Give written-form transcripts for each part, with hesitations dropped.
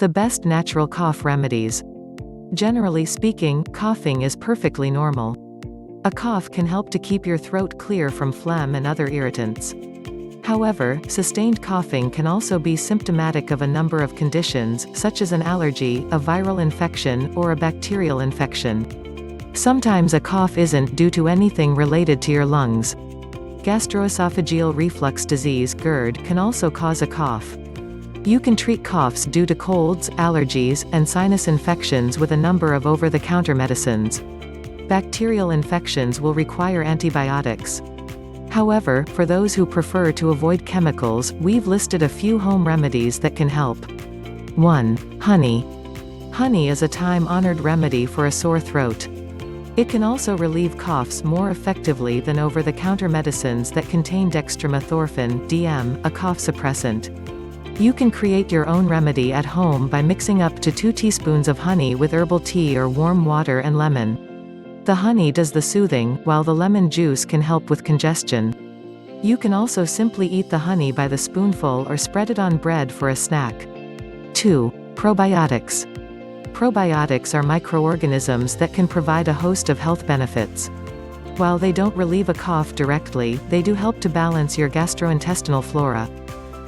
The best natural cough remedies. Generally speaking, coughing is perfectly normal. A cough can help to keep your throat clear from phlegm and other irritants. However, sustained coughing can also be symptomatic of a number of conditions, such as an allergy, a viral infection, or a bacterial infection. Sometimes a cough isn't due to anything related to your lungs. Gastroesophageal reflux disease (GERD) can also cause a cough. You can treat coughs due to colds, allergies, and sinus infections with a number of over-the-counter medicines. Bacterial infections will require antibiotics. However, for those who prefer to avoid chemicals, we've listed a few home remedies that can help. 1. Honey. Honey is a time-honored remedy for a sore throat. It can also relieve coughs more effectively than over-the-counter medicines that contain dextromethorphan (DM), a cough suppressant. You can create your own remedy at home by mixing up to 2 teaspoons of honey with herbal tea or warm water and lemon. The honey does the soothing, while the lemon juice can help with congestion. You can also simply eat the honey by the spoonful or spread it on bread for a snack. 2. Probiotics. Probiotics are microorganisms that can provide a host of health benefits. While they don't relieve a cough directly, they do help to balance your gastrointestinal flora.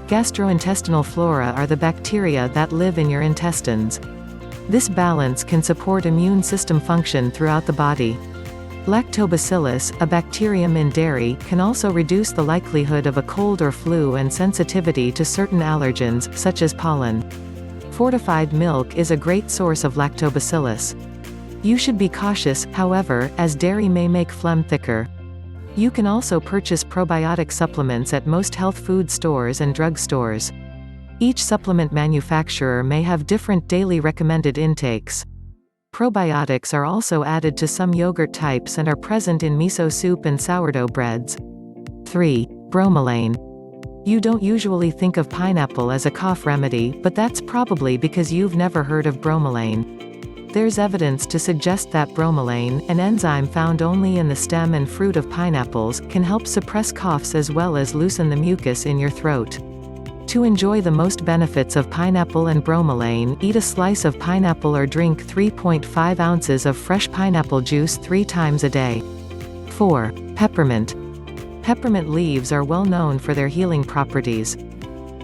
Gastrointestinal flora are the bacteria that live in your intestines. This balance can support immune system function throughout the body. Lactobacillus, a bacterium in dairy, can also reduce the likelihood of a cold or flu and sensitivity to certain allergens, such as pollen. Fortified milk is a great source of lactobacillus. You should be cautious, however, as dairy may make phlegm thicker. You can also purchase probiotic supplements at most health food stores and drug stores. Each supplement manufacturer may have different daily recommended intakes. Probiotics are also added to some yogurt types and are present in miso soup and sourdough breads. 3. Bromelain. You don't usually think of pineapple as a cough remedy, but that's probably because you've never heard of bromelain. There's evidence to suggest that bromelain, an enzyme found only in the stem and fruit of pineapples, can help suppress coughs as well as loosen the mucus in your throat. To enjoy the most benefits of pineapple and bromelain, eat a slice of pineapple or drink 3.5 ounces of fresh pineapple juice 3 times a day. 4. Peppermint. Peppermint leaves are well known for their healing properties.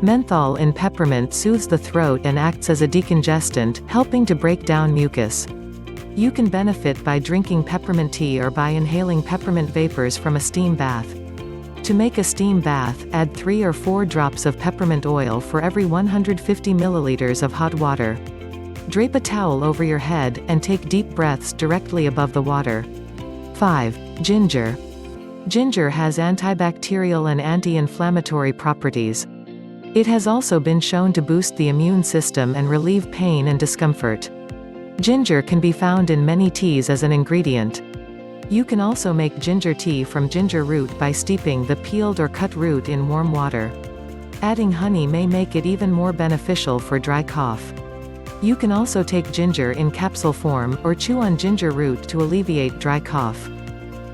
Menthol in peppermint soothes the throat and acts as a decongestant, helping to break down mucus. You can benefit by drinking peppermint tea or by inhaling peppermint vapors from a steam bath. To make a steam bath, add 3 or 4 drops of peppermint oil for every 150 milliliters of hot water. Drape a towel over your head, and take deep breaths directly above the water. 5. Ginger. Ginger has antibacterial and anti-inflammatory properties. It has also been shown to boost the immune system and relieve pain and discomfort. Ginger can be found in many teas as an ingredient. You can also make ginger tea from ginger root by steeping the peeled or cut root in warm water. Adding honey may make it even more beneficial for dry cough. You can also take ginger in capsule form, or chew on ginger root to alleviate dry cough.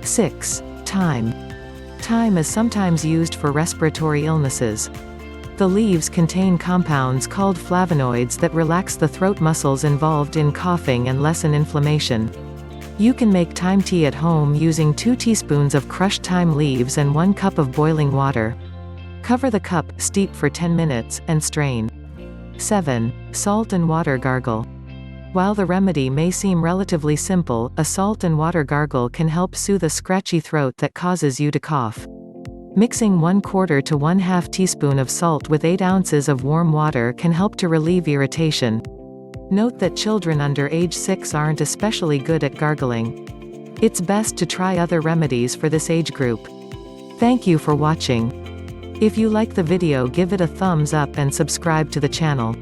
6. Thyme. Thyme is sometimes used for respiratory illnesses. The leaves contain compounds called flavonoids that relax the throat muscles involved in coughing and lessen inflammation. You can make thyme tea at home using 2 teaspoons of crushed thyme leaves and 1 cup of boiling water. Cover the cup, steep for 10 minutes, and strain. 7. Salt and water gargle. While the remedy may seem relatively simple, a salt and water gargle can help soothe a scratchy throat that causes you to cough. Mixing 1/4 to 1/2 teaspoon of salt with 8 ounces of warm water can help to relieve irritation. Note that children under age 6 aren't especially good at gargling. It's best to try other remedies for this age group. Thank you for watching. If you like the video, give it a thumbs up and subscribe to the channel.